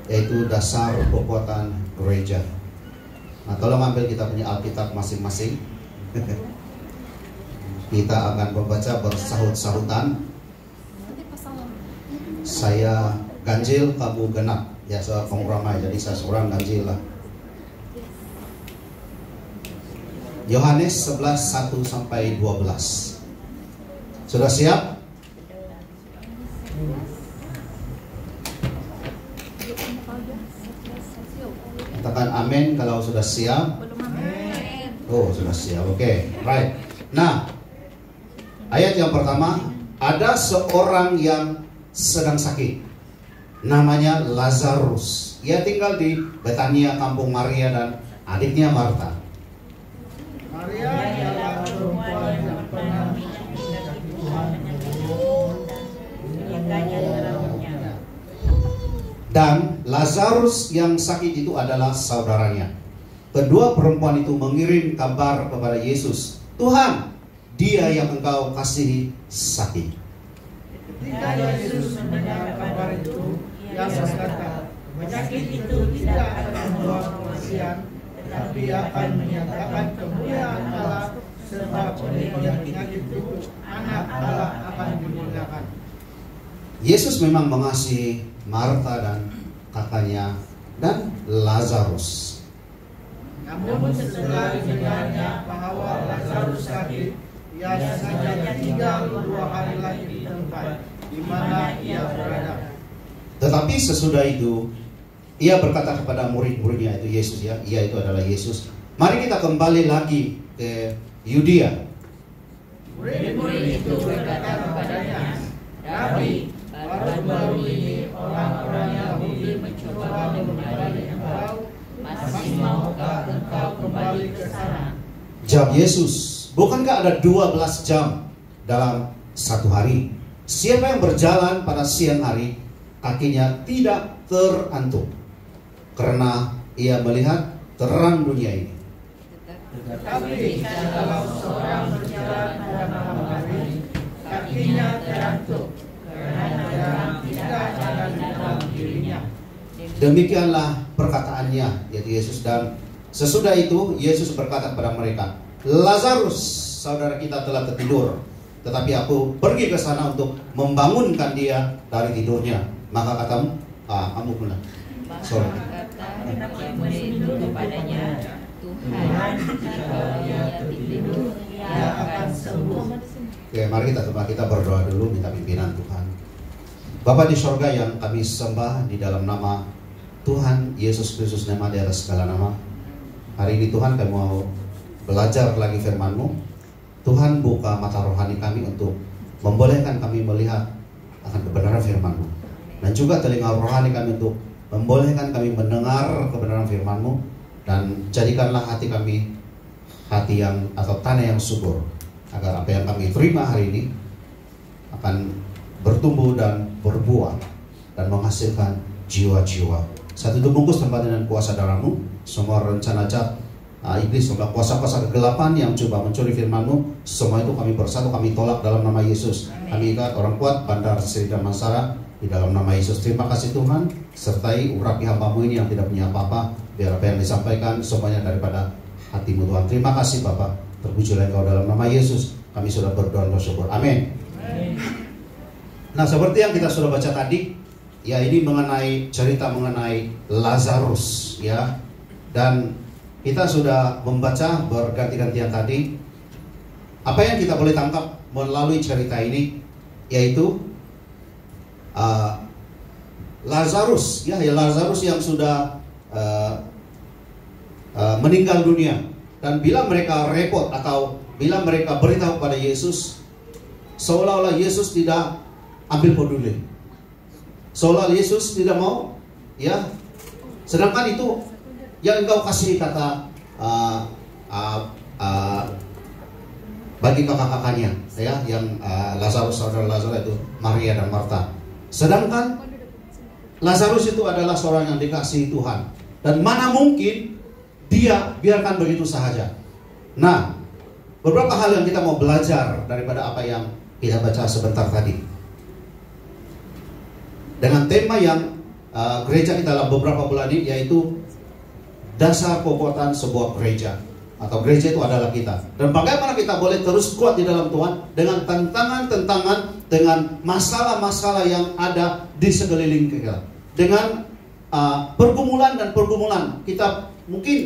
yaitu dasar kekuatan gereja. Nah, tolong ambil kita punya Alkitab masing-masing. Kita akan membaca bersahut-sahutan. Saya ganjil, kamu genap. Ya, saya pengramai, jadi saya seorang ganjil lah. Yohanes 11, 1 sampai 12. Sudah siap? Katakan amin kalau sudah siap. Oh, sudah siap. Oke, right. Nah, ayat yang pertama, ada seorang yang sedang sakit. Namanya Lazarus. Ia tinggal di Betania, kampung Maria dan adiknya Marta. Maria adalah perempuan yang pernah mendaki Tuhan dengan menyegahnya rambutnya. Dan Lazarus yang sakit itu adalah saudaranya. Kedua perempuan itu mengirim kabar kepada Yesus, Tuhan, dia yang engkau kasihi sakit. Ketika Yesus mendengar kabar itu, ia berkata, penyakit itu tidak akan membawa kematian, tetapi akan menyatakan kemuliaan Allah, sebab oleh penyakit itu anak Allah akan dimuliakan. Yesus memang mengasihi Marta dan kakaknya dan Lazarus. Namun setelah mendengarnya bahwa Lazarus sakit, ia sengaja tinggal 2 hari lagi di tempat di mana ia berada. Tetapi sesudah itu, ia berkata kepada murid-muridnya, itu Yesus ya, ia itu adalah Yesus. Mari kita kembali lagi ke Yudea. Murid-murid itu berkata kepadanya, Rabi, baru-baru ini orang-orang Yahudi mencoba membunuh engkau, masih maukah engkau kembali ke sana? Jawab Yesus, bukankah ada 12 jam dalam satu hari? Siapa yang berjalan pada siang hari, kakinya tidak terantuk, karena ia melihat terang dunia ini. Tetapi kalau seorang berjalan pada malam hari, kakinya terantuk, karena terang tidak ada di dalam dirinya. Demikianlah perkataannya, yaitu Yesus. Dan sesudah itu Yesus berkata kepada mereka, Lazarus, saudara kita telah tertidur, tetapi aku pergi ke sana untuk membangunkan dia dari tidurnya. Maka katamu, kamu pula. Sorry. Kata murid itu kepadanya, Tuhan, jika ia tertidur, ia akan sembuh. Oke, mari kita berdoa dulu, minta pimpinan Tuhan. Bapa di sorga yang kami sembah di dalam nama Tuhan Yesus Kristus, nama di atas segala nama. Hari ini Tuhan kami mau belajar lagi firman-Mu. Tuhan buka mata rohani kami untuk membolehkan kami melihat akan kebenaran firman-Mu, dan juga telinga rohani kami untuk membolehkan kami mendengar kebenaran firman-Mu. Dan jadikanlah hati kami hati yang atau tanah yang subur, agar apa yang kami terima hari ini akan bertumbuh dan berbuah dan menghasilkan jiwa-jiwa. Satu itu bungkus tempat dengan kuasa darah-Mu. Semua rencana jahat iblis, semua kuasa-kuasa kegelapan yang coba mencuri firman-Mu, semua itu kami bersatu, kami tolak dalam nama Yesus. Kami ikat orang kuat, bandar, Sri dan Mansara di dalam nama Yesus. Terima kasih Tuhan, sertai urapi hamba-Mu ini yang tidak punya apa-apa, biar apa yang disampaikan semuanya daripada hati-Mu Tuhan. Terima kasih Bapa, terpujilah Engkau dalam nama Yesus. Kami sudah berdoa dan bersyukur. Amin. Nah, seperti yang kita sudah baca tadi, ya, ini mengenai cerita mengenai Lazarus, ya. Dan kita sudah membaca berganti-gantian tadi. Apa yang kita boleh tangkap melalui cerita ini, yaitu Lazarus, ya, Lazarus yang sudah meninggal dunia. Dan bila mereka repot atau bila mereka beritahu pada Yesus, seolah-olah Yesus tidak ambil peduli, seolah Yesus tidak mau, ya. Sedangkan itu yang engkau kasih, kata bagi kakak-kakaknya, ya, yang Lazarus, saudara Lazarus itu Maria dan Marta. Sedangkan Lazarus itu adalah seorang yang dikasihi Tuhan, dan mana mungkin dia biarkan begitu saja. Nah, beberapa hal yang kita mau belajar daripada apa yang kita baca sebentar tadi, dengan tema yang gereja kita dalam beberapa bulan ini, yaitu dasar kekuatan sebuah gereja. Atau gereja itu adalah kita. Dan bagaimana kita boleh terus kuat di dalam Tuhan dengan tantangan-tantangan, dengan masalah-masalah yang ada di sekeliling kita. Dengan pergumulan dan pergumulan. Mungkin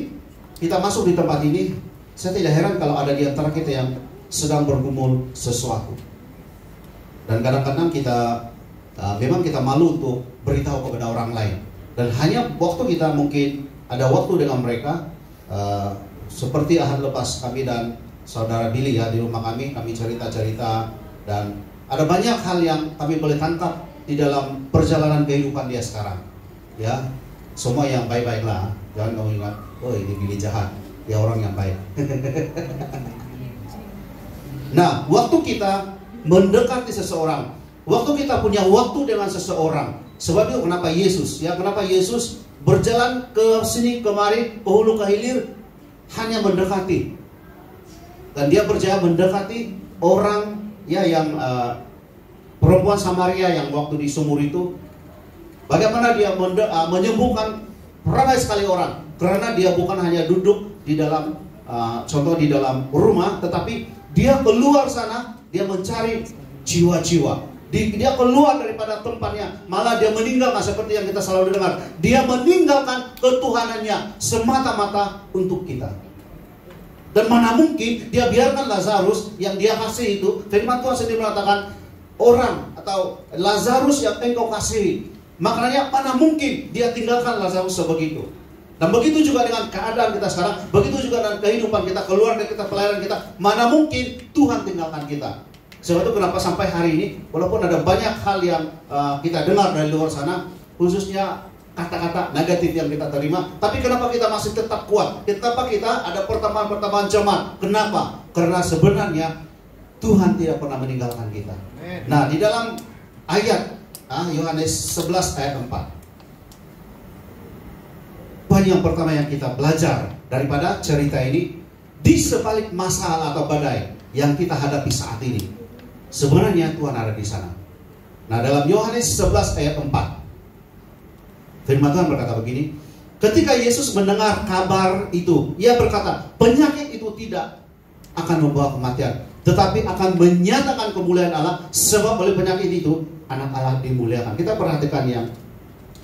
kita masuk di tempat ini, saya tidak heran kalau ada di antara kita yang sedang bergumul sesuatu. Dan kadang-kadang kita memang kita malu untuk beritahu kepada orang lain. Dan hanya waktu kita mungkin ada waktu dengan mereka, seperti ahad lepas kami dan saudara Billy ya di rumah kami cerita-cerita, dan ada banyak hal yang kami boleh tangkap di dalam perjalanan kehidupan dia sekarang. Ya, semua yang baik-baik lah, jangan kamu ingat, oh ini Billy jahat, dia orang yang baik. Nah, waktu kita mendekati seseorang, waktu kita punya waktu dengan seseorang, sebab itu kenapa Yesus berjalan ke sini kemari, ke hulu ke hilir, hanya mendekati. Dan dia berjaya mendekati orang ya yang perempuan Samaria yang waktu di sumur itu. Bagaimana dia menyembuhkan ramai sekali orang, karena dia bukan hanya duduk di dalam contoh di dalam rumah, tetapi dia keluar sana, dia mencari jiwa-jiwa. Dia keluar daripada tempatnya, malah dia meninggalkan, seperti yang kita selalu dengar, dia meninggalkan ketuhanannya semata-mata untuk kita. Dan mana mungkin dia biarkan Lazarus yang dia kasih itu, firman Tuhan sendiri mengatakan, orang atau Lazarus yang engkau kasihi, maknanya mana mungkin dia tinggalkan Lazarus sebegitu. Dan begitu juga dengan keadaan kita sekarang, begitu juga dengan kehidupan kita, keluarga kita, pelayanan kita, mana mungkin Tuhan tinggalkan kita. Sebab itu kenapa sampai hari ini, walaupun ada banyak hal yang kita dengar dari luar sana, khususnya kata-kata negatif yang kita terima, tapi kenapa kita masih tetap kuat? Kenapa kita ada pertemuan-pertemuan jemaat? Kenapa? Karena sebenarnya Tuhan tidak pernah meninggalkan kita. Nah, di dalam ayat Yohanes 11 ayat 4, poin yang pertama yang kita belajar daripada cerita ini, di sebalik masalah atau badai yang kita hadapi saat ini, sebenarnya Tuhan ada di sana. Nah, dalam Yohanes 11 ayat 4, firman Tuhan berkata begini, ketika Yesus mendengar kabar itu, ia berkata, penyakit itu tidak akan membawa kematian, tetapi akan menyatakan kemuliaan Allah, sebab oleh penyakit itu anak Allah dimuliakan. Kita perhatikan yang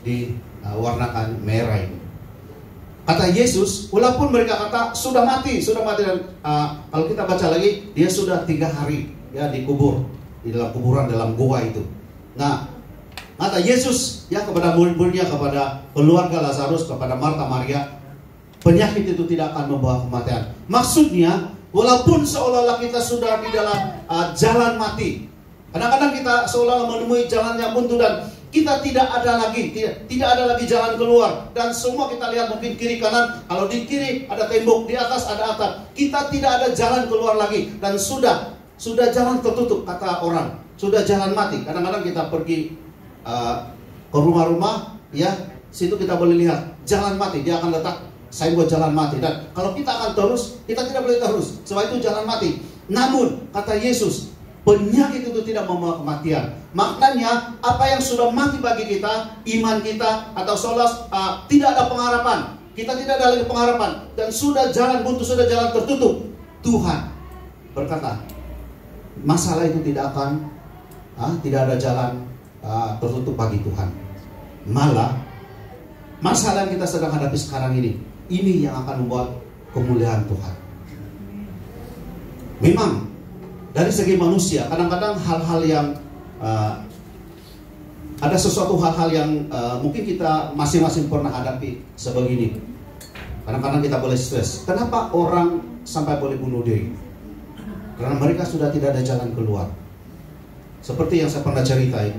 diwarnakan merah ini. Kata Yesus, walaupun mereka kata sudah mati dan kalau kita baca lagi, dia sudah 3 hari ya dikubur di dalam kuburan, dalam gua itu. Nah, kata Yesus ya kepada murid-muridnya, kepada keluarga Lazarus, kepada Marta Maria, penyakit itu tidak akan membawa kematian. Maksudnya, walaupun seolah-olah kita sudah di dalam jalan mati, kadang-kadang kita seolah-olah menemui jalan yang buntu dan kita tidak ada lagi jalan keluar, dan semua kita lihat mungkin kiri kanan, kalau di kiri ada tembok, di atas ada atap, kita tidak ada jalan keluar lagi, dan sudah jalan tertutup, kata orang, sudah jalan mati. Kadang-kadang kita pergi ke rumah-rumah ya, situ kita boleh lihat jalan mati, dia akan letak signboard jalan mati, dan kalau kita akan terus, kita tidak boleh terus, sebab itu jalan mati. Namun kata Yesus, penyakit itu tidak membawa kematian. Maknanya apa yang sudah mati bagi kita, iman kita, atau solas, tidak ada pengharapan. Kita tidak ada lagi pengharapan, dan sudah jalan buntu, sudah jalan tertutup. Tuhan berkata, masalah itu tidak akan, tidak ada jalan tertutup bagi Tuhan. Malah masalah yang kita sedang hadapi sekarang ini yang akan membuat kemuliaan Tuhan. Memang dari segi manusia, kadang-kadang hal-hal yang ada sesuatu hal-hal yang mungkin kita masing-masing pernah hadapi sebegini. Kadang-kadang kita boleh stres. Kenapa orang sampai boleh bunuh diri? Karena mereka sudah tidak ada jalan keluar. Seperti yang saya pernah ceritain,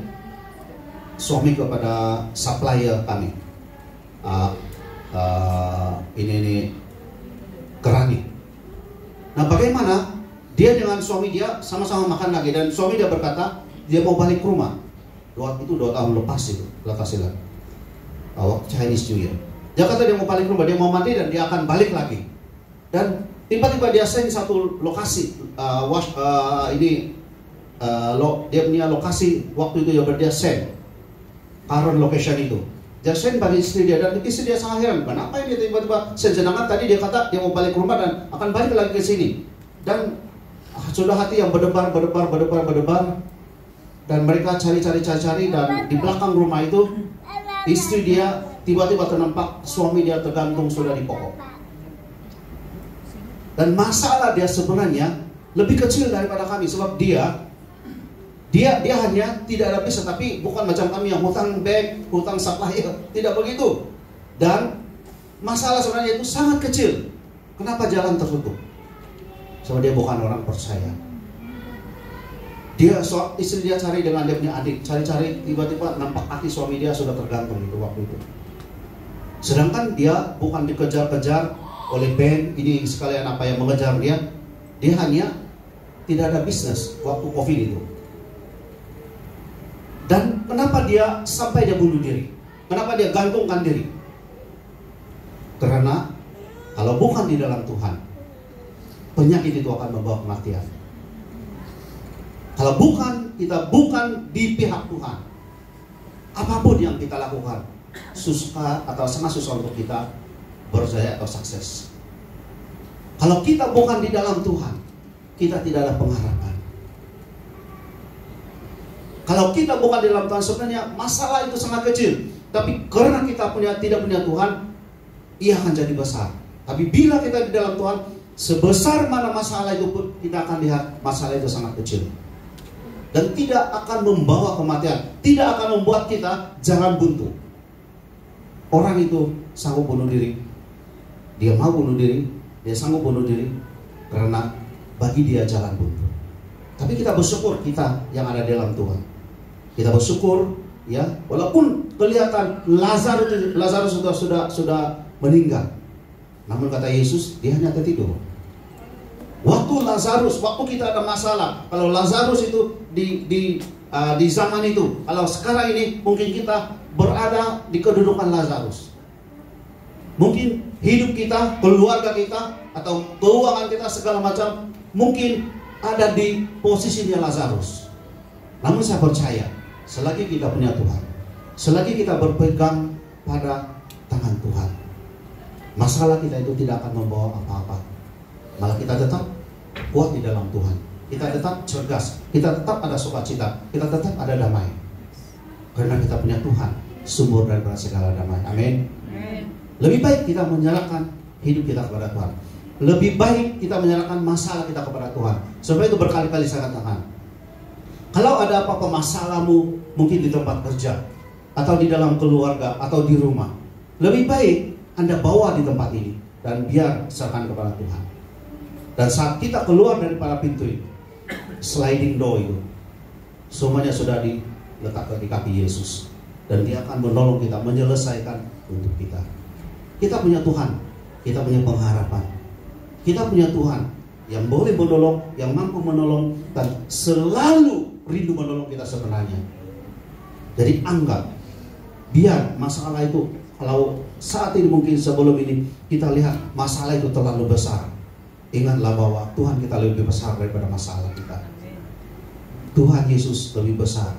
suami kepada supplier kami, ini Kerani. Nah, bagaimana? Dia dengan suami dia sama-sama makan lagi, dan suami dia berkata dia mau balik ke rumah. Itu 2 tahun lepas itu, waktu Chinese New Year. Dia kata dia mau balik ke rumah, dia mau mandi dan dia akan balik lagi. Dan tiba-tiba dia send satu lokasi, dia punya lokasi waktu itu, dia send current location itu. dia send bagi istri dia, dan istri dia sangat heran, kenapa ini tiba-tiba send, sedangkan tadi dia kata dia mau balik ke rumah dan akan balik lagi ke sini. Dan sudah hati yang berdebar, dan mereka cari, dan di belakang rumah itu istri dia tiba-tiba ternampak suami dia tergantung sudah di pokok. Dan masalah dia sebenarnya lebih kecil daripada kami, sebab dia hanya tidak ada bisnis, tapi bukan macam kami yang hutang bank, hutang supplier, tidak begitu. Dan masalah sebenarnya itu sangat kecil. Kenapa jalan tertutup? Sebab dia bukan orang percaya. Istri dia cari dengan dia punya adik, cari, tiba-tiba nampak kaki suami dia sudah tergantung itu waktu itu. Sedangkan dia bukan dikejar-kejar oleh bank, ini sekalian apa yang mengejar dia hanya tidak ada bisnis waktu COVID itu. Dan kenapa dia sampai dia bunuh diri? Kenapa dia gantungkan diri? Karena kalau bukan di dalam Tuhan, penyakit itu akan membawa kematian. Kalau kita bukan di pihak Tuhan, apapun yang kita lakukan susah atau sangat susah untuk kita berjaya atau sukses. Kalau kita bukan di dalam Tuhan, kita tidak ada pengharapan. Kalau kita bukan di dalam Tuhan, sebenarnya masalah itu sangat kecil. Tapi karena kita tidak punya Tuhan, ia akan jadi besar. Tapi bila kita di dalam Tuhan, sebesar mana masalah itu pun, kita akan lihat masalah itu sangat kecil. Dan tidak akan membawa kematian, tidak akan membuat kita jalan buntu. Orang itu sanggup bunuh diri, dia mau bunuh diri, dia sanggup bunuh diri karena bagi dia jalan buntu. Tapi kita bersyukur kita yang ada di dalam Tuhan. Kita bersyukur, ya, walaupun kelihatan Lazarus sudah meninggal, namun kata Yesus dia hanya tertidur. Waktu kita ada masalah, kalau Lazarus itu di zaman itu, kalau sekarang ini mungkin kita berada di kedudukan Lazarus. Mungkin hidup kita, keluarga kita, atau keuangan kita segala macam mungkin ada di posisinya Lazarus. Namun saya percaya, selagi kita punya Tuhan, selagi kita berpegang pada tangan Tuhan, masalah kita itu tidak akan membawa apa-apa. Malah kita tetap kuat di dalam Tuhan. Kita tetap cerdas, kita tetap ada sukacita, kita tetap ada damai. Karena kita punya Tuhan, sumber daripada segala damai. Amin. Lebih baik kita menyerahkan hidup kita kepada Tuhan. Lebih baik kita menyerahkan masalah kita kepada Tuhan. Sebab itu berkali-kali saya katakan, kalau ada apa-apa masalahmu, mungkin di tempat kerja, atau di dalam keluarga, atau di rumah, lebih baik Anda bawa di tempat ini dan biar serahkan kepada Tuhan. Dan saat kita keluar dari para pintu itu, sliding door itu, semuanya sudah diletakkan di kaki Yesus, dan Dia akan menolong kita, menyelesaikan untuk kita. Kita punya Tuhan, kita punya pengharapan, kita punya Tuhan yang boleh menolong, yang mampu menolong, dan selalu rindu menolong kita sebenarnya. Jadi anggap, biar masalah itu, kalau saat ini mungkin sebelum ini kita lihat masalah itu terlalu besar, ingatlah bahwa Tuhan kita lebih besar daripada masalah kita. Tuhan Yesus lebih besar.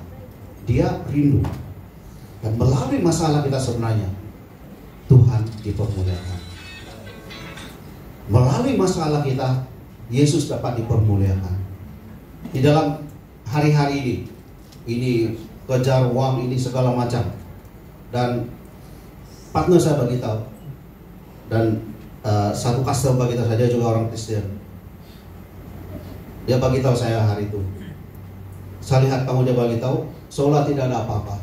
Dia rindu. Dan melalui masalah kita sebenarnya, Tuhan dipermuliakan. Melalui masalah kita, Yesus dapat dipermuliakan. Di dalam hari-hari ini kejar uang, ini segala macam. Dan partner saya bagi tahu, dan satu customer bagi tahu, saya juga orang Kristen. Dia bagi tahu saya hari itu. Saya lihat kamu, dia bagi tahu seolah tidak ada apa-apa.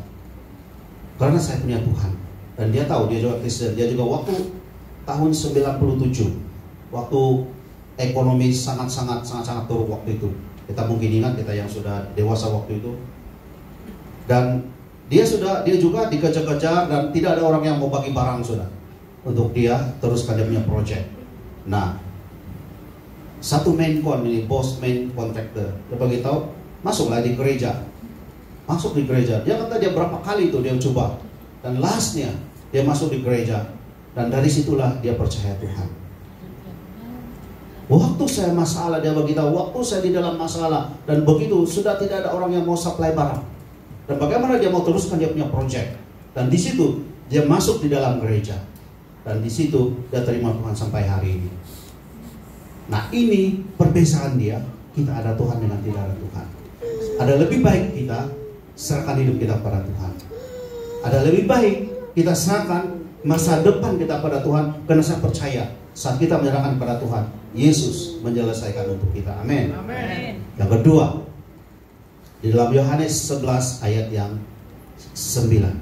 Karena saya punya Tuhan. Dan dia tahu, dia juga Kristen. Dia juga waktu tahun 97, waktu ekonomi sangat-sangat turun waktu itu. Kita mungkin ingat, kita yang sudah dewasa waktu itu. Dan dia juga dikejar-kejar, dan tidak ada orang yang mau bagi barang sudah untuk dia teruskan dia punya project. Nah, satu main con ini, bos main contractor, dia bagi tahu, masuklah di gereja. Masuk di gereja. Dia kata dia berapa kali itu dia coba, dan lastnya dia masuk di gereja, dan dari situlah dia percaya Tuhan. Waktu saya masalah, dia bagi tahu, waktu saya di dalam masalah, dan begitu sudah tidak ada orang yang mau supply barang. Dan bagaimana dia mau teruskan dia punya project. Dan di situ dia masuk di dalam gereja. Dan di situ dia terima Tuhan sampai hari ini. Nah, ini perbedaan dia. Kita ada Tuhan dengan tidak ada Tuhan. Ada lebih baik kita serahkan hidup kita pada Tuhan. Ada lebih baik kita serahkan masa depan kita pada Tuhan. Karena saya percaya saat kita menyerahkan pada Tuhan, Yesus menyelesaikan untuk kita. Amin. Yang kedua, di dalam Yohanes 11 ayat yang 9.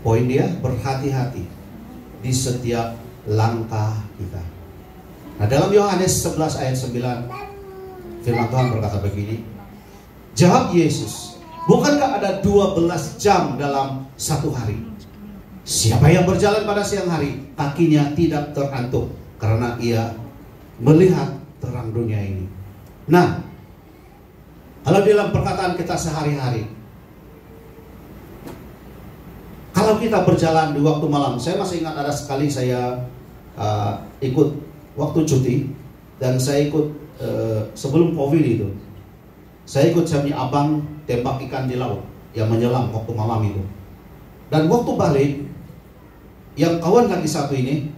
Poin dia, berhati-hati di setiap langkah kita. Nah, dalam Yohanes 11 ayat 9, firman Tuhan berkata begini. Jawab Yesus, bukankah ada 12 jam dalam satu hari? Siapa yang berjalan pada siang hari, kakinya tidak terantuk, karena ia melihat terang dunia ini. Nah, kalau dalam perkataan kita sehari-hari, kalau kita berjalan di waktu malam, saya masih ingat ada sekali saya ikut waktu cuti, dan saya ikut sebelum COVID itu, saya ikut semi abang tembak ikan di laut yang menyelam waktu malam itu. Dan waktu balik, yang kawan lagi satu ini,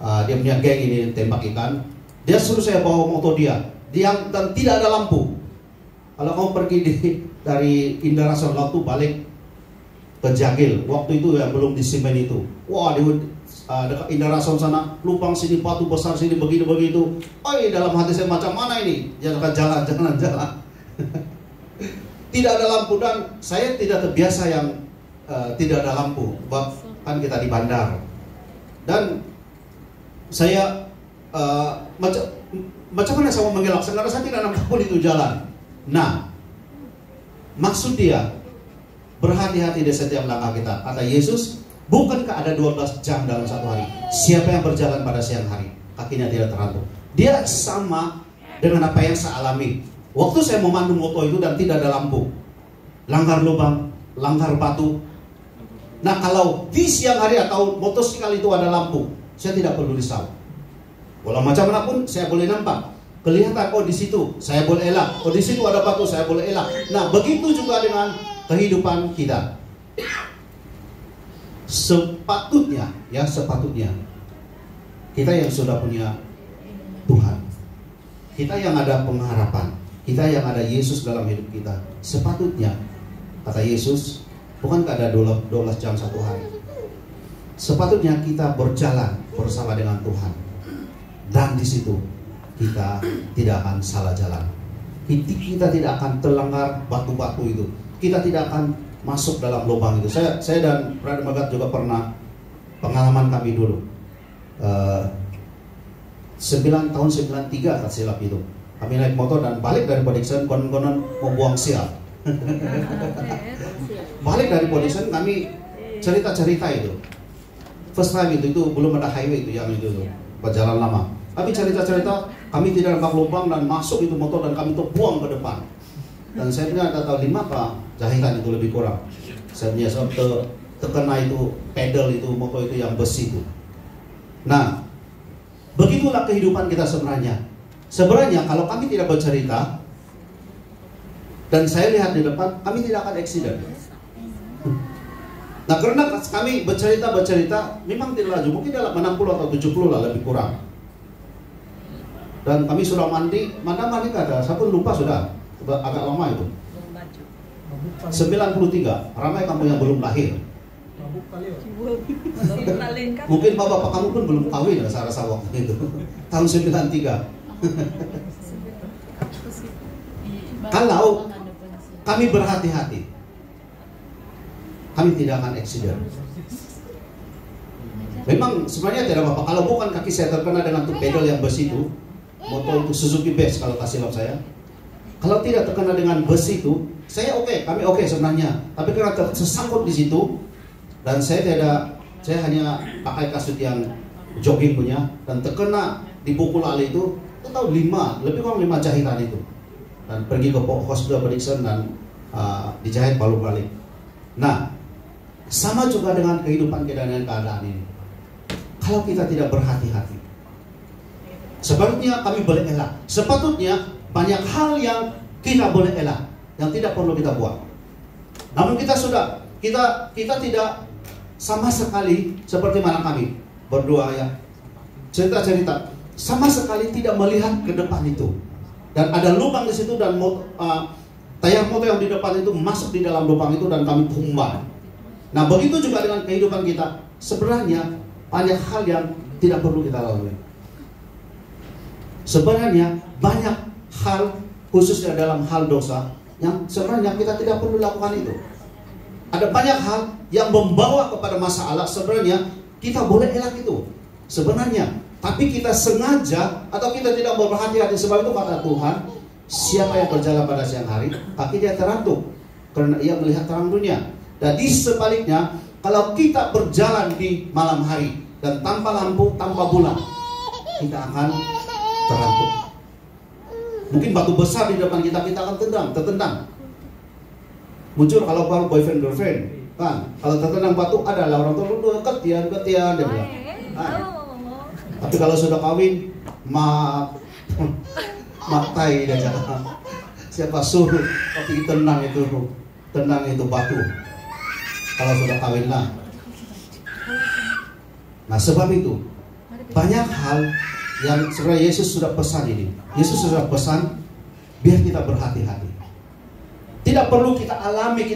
dia punya geng ini tembak ikan, dia suruh saya bawa motor dia, dan tidak ada lampu. Kalau kamu pergi dari Indarason waktu balik ke Jagil, waktu itu yang belum disimen itu, wah, di dekat Indarason sana, lubang sini, batu besar sini, begitu-begitu. Dalam hati saya, macam mana ini? Jalan. Tidak ada lampu, dan saya tidak terbiasa yang tidak ada lampu. Kan kita di bandar, dan saya macam mana saya mau mengelak? Sebenarnya saya tidak nampak pun itu jalan. Nah, maksud dia berhati-hati di setiap langkah kita. Kata Yesus, bukankah ada 12 jam dalam satu hari? Siapa yang berjalan pada siang hari, kakinya tidak terantuk. Dia sama dengan apa yang saya alami. Waktu saya memandu motor itu dan tidak ada lampu, langgar lubang, langgar batu. Nah, kalau di siang hari atau motosikal itu ada lampu, saya tidak perlu risau. Walau macam mana pun saya boleh nampak, kelihatan, oh di situ saya boleh elak, oh di situ ada batu saya boleh elak. Nah, begitu juga dengan kehidupan kita. Sepatutnya kita yang sudah punya Tuhan, kita yang ada pengharapan, kita yang ada Yesus dalam hidup kita, sepatutnya, kata Yesus, bukankah ada 12 jam satu hari? Sepatutnya kita berjalan bersama dengan Tuhan, dan di situ kita tidak akan salah jalan. Kita tidak akan terlanggar batu-batu itu. Kita tidak akan masuk dalam lubang itu. Saya dan Brother Magat juga pernah pengalaman kami dulu. 93 tak silap itu. Kami naik motor dan balik dari Podiksen, konon-konon membuang sial. Balik dari Podiksen kami cerita-cerita itu. First time itu belum ada highway itu yang itu perjalanan lama. Kami cerita-cerita, kami tidak nampak lubang dan masuk itu motor dan kami tuh buang ke depan. Dan saya punya tahu 5 jahitan itu lebih kurang. Saya punya terkena itu pedal itu motor itu yang besi itu. Nah, begitulah kehidupan kita sebenarnya. Sebenarnya kalau kami tidak bercerita dan saya lihat di depan, kami tidak akan accident. Nah, karena kami bercerita memang tidak laju, mungkin dalam 60 atau 70 lah lebih kurang. Dan kami sudah mandi kada, saya pun lupa sudah, agak lama itu. 93, ramai kampung yang belum lahir. Mungkin bapak kamu pun belum kawin, saya rasa waktu itu. Tahun 93. Kalau kami berhati-hati, kami tidak akan accident. Memang sebenarnya tidak apa-apa. Kalau bukan kaki saya terkena dengan pedal yang besi itu, motor itu Suzuki Base kalau kasih lap saya. Kalau tidak terkena dengan besi itu, saya kami oke sebenarnya. Tapi karena tersangkut di situ, dan saya hanya pakai kasut yang jogging punya, dan terkena di pukul ali itu tahu 5, lebih kurang 5 jahitan itu. Dan pergi ke hospital Podiksen dan dijahit palu balik. Nah, sama juga dengan kehidupan kita dan keadaan ini. Kalau kita tidak berhati-hati, sepatutnya kami boleh elak. Sepatutnya banyak hal yang kita boleh elak, yang tidak perlu kita buat. Namun kita kita tidak sama sekali seperti mana kami berdua ya, cerita-cerita, sama sekali tidak melihat ke depan itu. Dan ada lubang di situ dan tayar motor yang di depan itu masuk di dalam lubang itu dan kami tumbang. Nah begitu juga dengan kehidupan kita. Sebenarnya banyak hal yang tidak perlu kita lalui. Sebenarnya banyak hal, khususnya dalam hal dosa, yang sebenarnya kita tidak perlu lakukan itu. Ada banyak hal yang membawa kepada masalah, sebenarnya kita boleh elak itu sebenarnya, tapi kita sengaja atau kita tidak berhati-hati. Sebab itu kata Tuhan, siapa yang berjalan pada siang hari, kaki dia terantuk karena ia melihat terang dunia. Dan di sebaliknya, kalau kita berjalan di malam hari dan tanpa lampu, tanpa bulan, kita akan terantuk. Mungkin batu besar di depan kita akan tertendang. Muncul kalau baru boyfriend girlfriend, kan? Kalau tertendang batu adalah orang tua ketian dia bilang. Tapi kalau sudah kawin, matai dia jangan. Siapa suruh tapi tenang itu batu. Kalau sudah kawin lah. Nah sebab itu banyak hal yang sebenarnya Yesus sudah pesan ini. Yesus sudah pesan biar kita berhati-hati. Tidak perlu kita alami,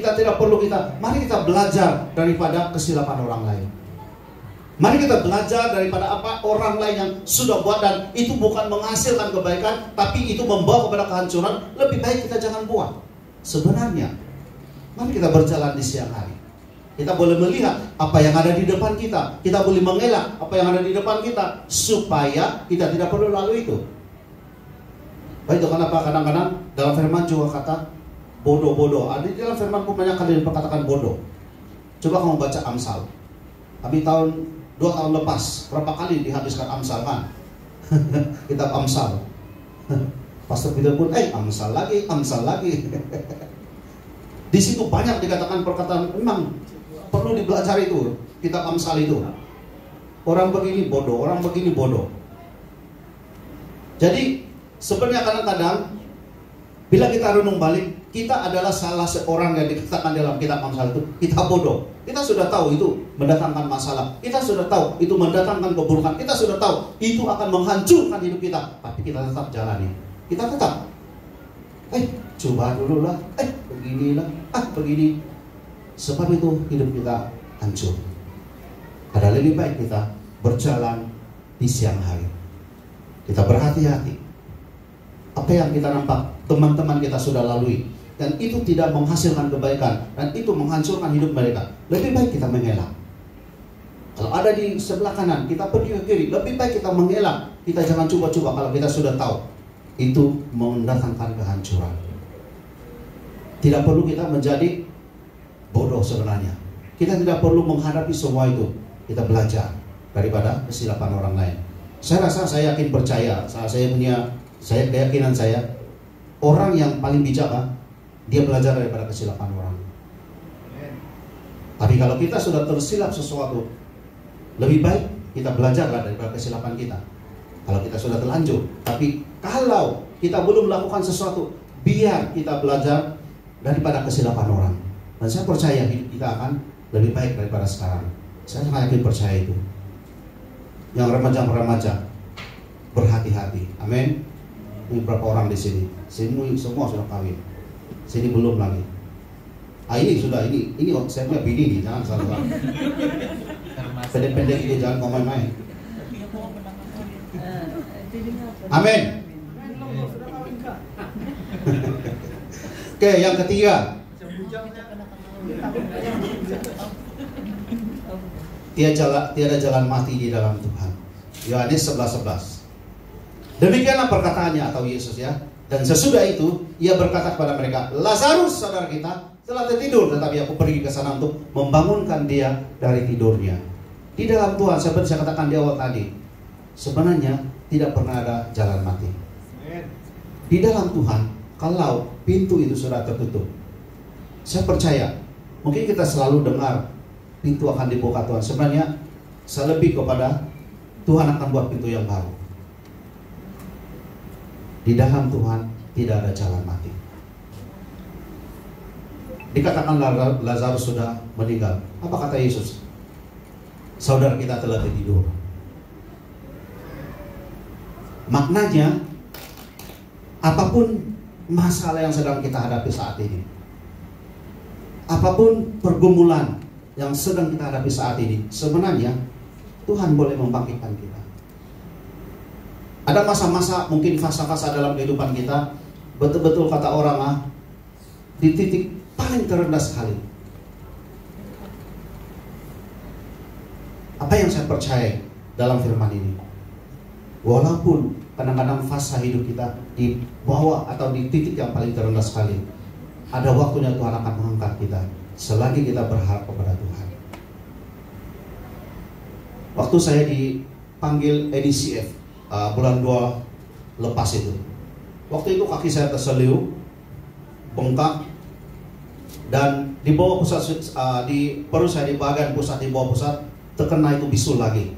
mari kita belajar daripada kesilapan orang lain. Mari kita belajar daripada apa orang lain yang sudah buat, dan itu bukan menghasilkan kebaikan, tapi itu membawa kepada kehancuran. Lebih baik kita jangan buat. Sebenarnya, mari kita berjalan di siang hari. Kita boleh melihat apa yang ada di depan kita. Kita boleh mengelak apa yang ada di depan kita, supaya kita tidak perlu lalu itu. Baik, itu kenapa kadang-kadang dalam firman juga kata bodoh. Ada di dalam firman pun banyak kali dikatakan bodoh. Coba kamu baca Amsal. Kami 2 tahun lepas berapa kali dihabiskan Amsal kan? Kitab Amsal. Pastor Peter pun Amsal lagi. Di situ banyak dikatakan perkataan, memang perlu dipelajari itu kitab Amsal itu. Orang begini bodoh. Jadi sebenarnya kadang-kadang bila kita renung balik, kita adalah salah seorang yang dikatakan dalam kitab Amsal itu, kita bodoh. Kita sudah tahu itu mendatangkan masalah. Kita sudah tahu itu mendatangkan keburukan. Kita sudah tahu itu akan menghancurkan hidup kita. Tapi kita tetap jalani. Kita tetap coba dulu lah. Begini. Sebab itu hidup kita hancur. Ada lebih baik kita berjalan di siang hari. Kita berhati-hati. Apa yang kita nampak teman-teman kita sudah lalui, dan itu tidak menghasilkan kebaikan, dan itu menghancurkan hidup mereka, lebih baik kita mengelak. Kalau ada di sebelah kanan, kita pergi ke kiri, lebih baik kita mengelak. Kita jangan coba-coba kalau kita sudah tahu itu mendatangkan kehancuran. Tidak perlu kita menjadi bodoh sebenarnya. Kita tidak perlu menghadapi semua itu. Kita belajar daripada kesilapan orang lain. Saya rasa, saya yakin, percaya, saya keyakinan saya, orang yang paling bijak, dia belajar daripada kesilapan orang. Tapi kalau kita sudah tersilap sesuatu, lebih baik kita belajarlah daripada kesilapan kita. Kalau kita sudah terlanjur, tapi kalau kita belum melakukan sesuatu, biar kita belajar daripada kesilapan orang. Dan saya percaya hidup kita akan lebih baik daripada sekarang. Saya sangat yakin percaya itu. Yang remaja-remaja, berhati-hati. Amin. Ini berapa orang di sini? Semua sudah kawin. Sini belum lagi. Ini sudah, ini saya punya bini nih, jangan salah. Pendek-pendek ini jangan ngomong main. Amin. Oke, yang ketiga. Tiada jalan mati di dalam Tuhan. Yohanes 11:11. Demikianlah perkataannya atau Yesus ya. Dan sesudah itu ia berkata kepada mereka, Lazarus saudara kita telah tertidur, tetapi aku pergi ke sana untuk membangunkan dia dari tidurnya. Di dalam Tuhan, seperti saya katakan di awal tadi, sebenarnya tidak pernah ada jalan mati. Di dalam Tuhan, kalau pintu itu sudah tertutup, saya percaya, mungkin kita selalu dengar pintu akan dibuka Tuhan. Sebenarnya saya lebih kepada Tuhan akan buat pintu yang baru. Di dalam Tuhan tidak ada jalan mati. dikatakan Lazarus sudah meninggal. Apa kata Yesus? Saudara kita telah tidur. Maknanya, apapun masalah yang sedang kita hadapi saat ini, apapun pergumulan yang sedang kita hadapi saat ini, sebenarnya Tuhan boleh membangkitkan kita. Ada masa-masa, mungkin fase-fase dalam kehidupan kita, betul-betul kata orang di titik paling terendah sekali. Apa yang saya percaya dalam firman ini, walaupun kadang-kadang fase hidup kita di bawah atau di titik yang paling terendah sekali, ada waktunya Tuhan akan mengangkat kita selagi kita berharap kepada Tuhan. Waktu saya dipanggil EDCF bulan 2 lepas itu, waktu itu kaki saya terseliu, bengkak, dan di bawah pusat, di perut saya, di bagian pusat, di bawah pusat terkena itu bisul lagi.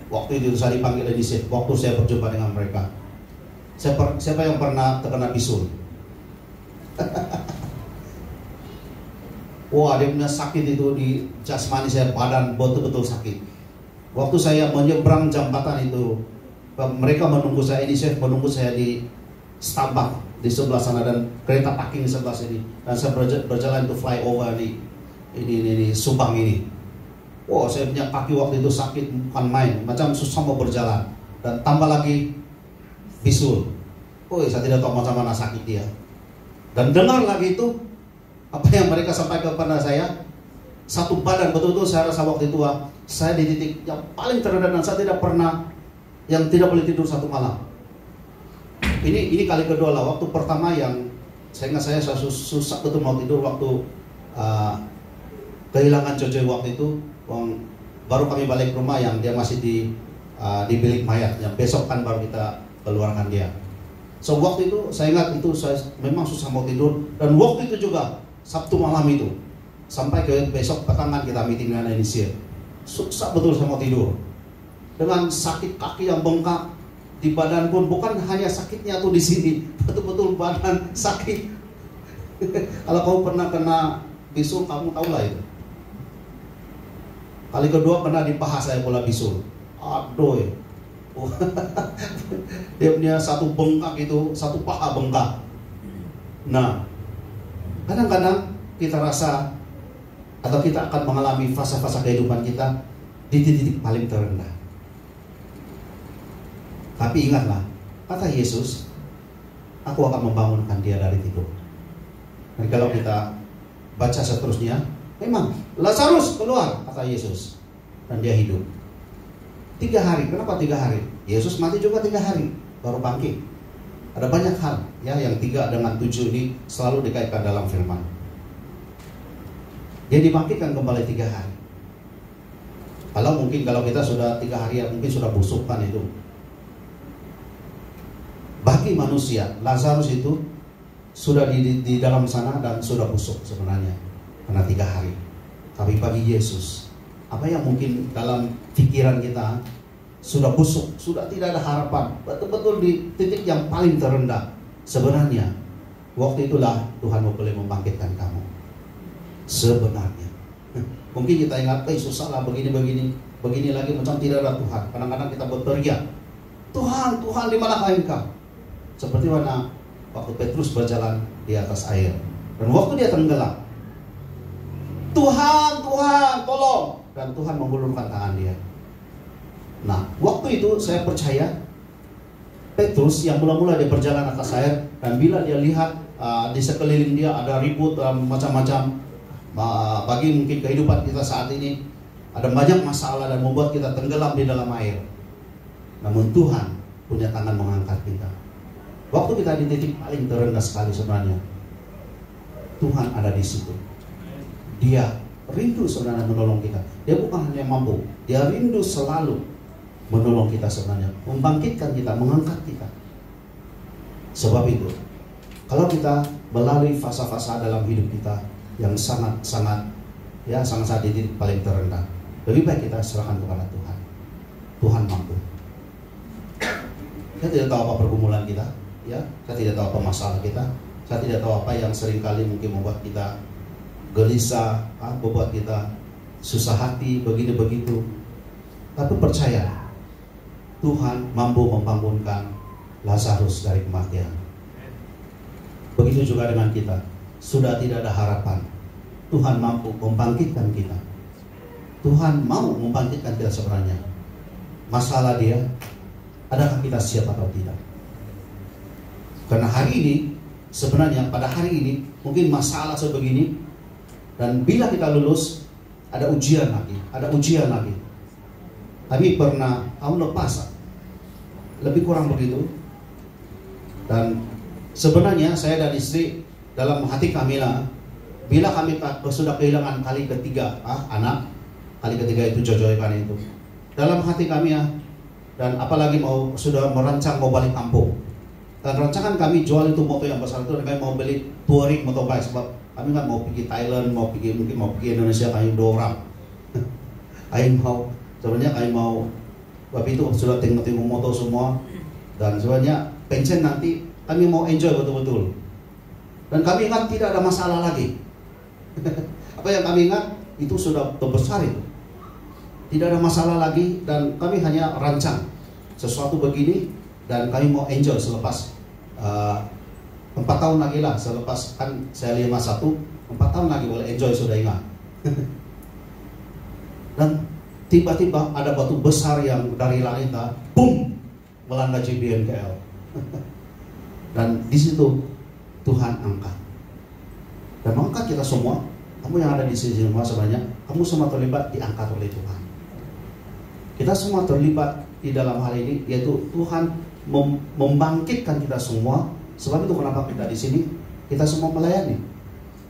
Waktu itu saya dipanggil EDCF, waktu saya berjumpa dengan mereka. Siapa yang pernah terkena bisul? Wah, dia punya sakit itu di jasmani saya, badan betul-betul sakit. Waktu saya menyeberang jembatan itu, mereka menunggu saya, EDCF menunggu saya di Starbucks di sebelah sana, dan kereta parking di sebelah sini, dan saya berjalan itu flyover di ini Subang ini. Wow, saya punya kaki waktu itu sakit bukan main, macam susah mau berjalan, dan tambah lagi bisul. Oh, saya tidak tahu macam mana sakit dia. Dan dengar lagi itu apa yang mereka sampaikan kepada saya, satu badan betul-betul. Saya rasa waktu itu saya di titik yang paling terendah, dan saya tidak pernah, yang tidak boleh tidur satu malam. Ini kali kedua lah. Waktu pertama yang saya ingat, saya susah betul mau tidur waktu kehilangan Jojo waktu itu. Baru kami balik ke rumah, yang dia masih di bilik mayat, yang besok kan baru kita keluarkan dia. So waktu itu saya ingat itu saya memang susah mau tidur, dan waktu itu juga Sabtu malam itu sampai ke besok petangan kita meeting dengan Indonesia, susah betul saya mau tidur, dengan sakit kaki yang bengkak, di badan pun bukan hanya sakitnya tuh di sini, betul-betul badan sakit. Kalau kamu pernah kena bisul, kamu tahu lah itu. Kali kedua pernah di paha saya pula bisul. Aduh, dia punya satu bengkak itu, satu paha bengkak. Nah, kadang-kadang kita rasa atau kita akan mengalami fase-fase kehidupan kita di titik paling terendah. Tapi ingatlah, kata Yesus, aku akan membangunkan dia dari tidur. Dan kalau kita baca seterusnya, memang Lazarus keluar, kata Yesus, dan dia hidup 3 hari. Kenapa 3 hari? Yesus mati juga 3 hari baru bangkit. Ada banyak hal ya, yang 3 dengan 7 ini selalu dikaitkan dalam firman. Dia dibangkitkan kembali 3 hari. Kalau kita sudah 3 hari, ya mungkin sudah busuk kan itu. Bagi manusia, Lazarus itu sudah di dalam sana dan sudah busuk sebenarnya karena 3 hari. Tapi bagi Yesus, apa yang mungkin dalam pikiran kita sudah busuk, sudah tidak ada harapan, betul-betul di titik yang paling terendah, sebenarnya waktu itulah Tuhan boleh membangkitkan kamu. Sebenarnya mungkin kita ingat, susah lah begini lagi, macam tidak ada Tuhan. Kadang-kadang kita berteriak, Tuhan, di manakah Engkau? Seperti mana waktu Petrus berjalan di atas air, dan waktu dia tenggelam, Tuhan, tolong. Dan Tuhan mengulurkan tangan dia. Nah, waktu itu saya percaya Petrus yang mula-mula dia berjalan atas air, dan bila dia lihat di sekeliling dia ada ribut macam-macam, bagi mungkin kehidupan kita saat ini ada banyak masalah dan membuat kita tenggelam di dalam air. Namun Tuhan punya tangan mengangkat kita. Waktu kita di titik paling terendah sekali sebenarnya, Tuhan ada di situ. Dia rindu sebenarnya menolong kita. Dia bukan hanya mampu, dia rindu selalu menolong kita sebenarnya, membangkitkan kita, mengangkat kita. Sebab itu, kalau kita melalui fase-fase dalam hidup kita yang sangat di titik paling terendah, lebih baik kita serahkan kepada Tuhan. Tuhan mampu. Saya tidak tahu apa pergumulan kita, ya, saya tidak tahu apa masalah kita. Saya tidak tahu apa yang seringkali mungkin membuat kita gelisah, membuat kita susah hati, begini begitu. Tapi percaya, Tuhan mampu membangunkan Lazarus dari kematian. Begitu juga dengan kita. Sudah tidak ada harapan, Tuhan mampu membangkitkan kita. Tuhan mau membangkitkan kita sebenarnya. Masalah dia, adakah kita siap atau tidak? Karena hari ini, sebenarnya pada hari ini mungkin masalah sebegini, dan bila kita lulus, ada ujian lagi, ada ujian lagi. Kami pernah tahun lepas, lebih kurang begitu. Dan sebenarnya saya dan istri dalam hati kami lah, bila kami sudah kehilangan kali ketiga anak, kali ketiga itu jojoikan itu, dalam hati kami ya, dan apalagi sudah merancang mau balik kampung. Dan rancangan kami jual itu motor yang besar itu, dan kami mau beli touring motorbike, sebab kami kan mau pergi Thailand, mungkin mau pergi Indonesia, kami 2 orang. Sebenarnya kami mau, tapi itu sudah tengok-tengok motor semua, dan sebenarnya pensiun nanti kami mau enjoy betul-betul. Dan kami ingat tidak ada masalah lagi. Apa yang kami ingat itu sudah terbesar itu. Tidak ada masalah lagi, dan kami hanya rancang sesuatu begini, dan kami mau enjoy selepas 4 tahun lagi lah, selepas kan saya 51, 4 tahun lagi boleh enjoy, sudah ingat. Dan tiba-tiba ada batu besar yang dari langit, boom, melanda JBNKL. Dan di situ Tuhan angkat. Dan mengangkat kita semua. Kamu yang ada di sini semua sebenarnya, kamu semua terlibat diangkat oleh Tuhan. Kita semua terlibat di dalam hal ini, yaitu Tuhan membangkitkan kita semua. Sebab itu kenapa kita di sini, kita semua melayani.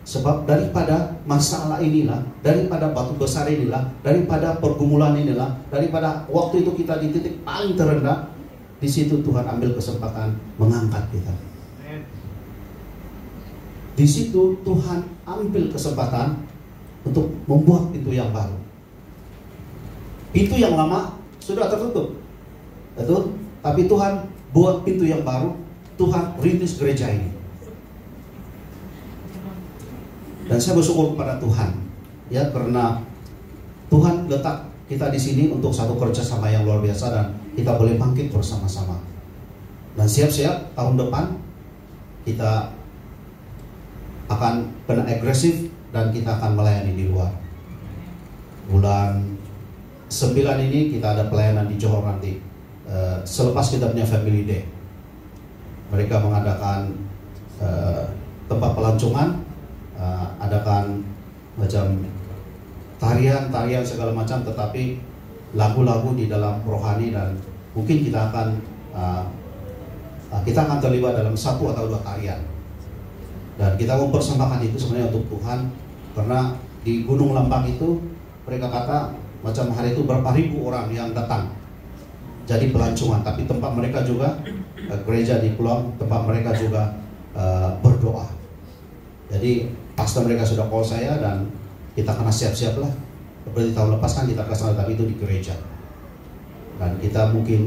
Sebab daripada masalah inilah, daripada batu besar inilah, daripada pergumulan inilah, daripada waktu itu kita di titik paling terendah, di situ Tuhan ambil kesempatan mengangkat kita. Di situ Tuhan ambil kesempatan untuk membuat pintu yang baru. Pintu yang lama sudah tertutup, betul? Tapi Tuhan buat pintu yang baru. Tuhan rintis gereja ini. Dan saya bersyukur kepada Tuhan, ya, karena Tuhan letak kita di sini untuk satu kerjasama yang luar biasa, dan kita boleh bangkit bersama-sama. Dan siap-siap tahun depan kita akan kena agresif, dan kita akan melayani di luar. Bulan 9 ini kita ada pelayanan di Johor nanti. Selepas kita punya Family Day, mereka mengadakan tempat pelancongan, adakan macam tarian segala macam, tetapi lagu-lagu di dalam rohani, dan mungkin kita akan terlibat dalam 1 atau 2 tarian. Dan kita mempersembahkan itu sebenarnya untuk Tuhan, karena di Gunung Lambang itu mereka kata macam hari itu berapa ribu orang yang datang jadi pelancongan, tapi tempat mereka juga gereja di pulau, tempat mereka juga berdoa. Jadi pastor mereka sudah call saya, dan kita kena siap-siap lah. Seperti tahun lepas kan kita kasih tapi itu di gereja, dan kita mungkin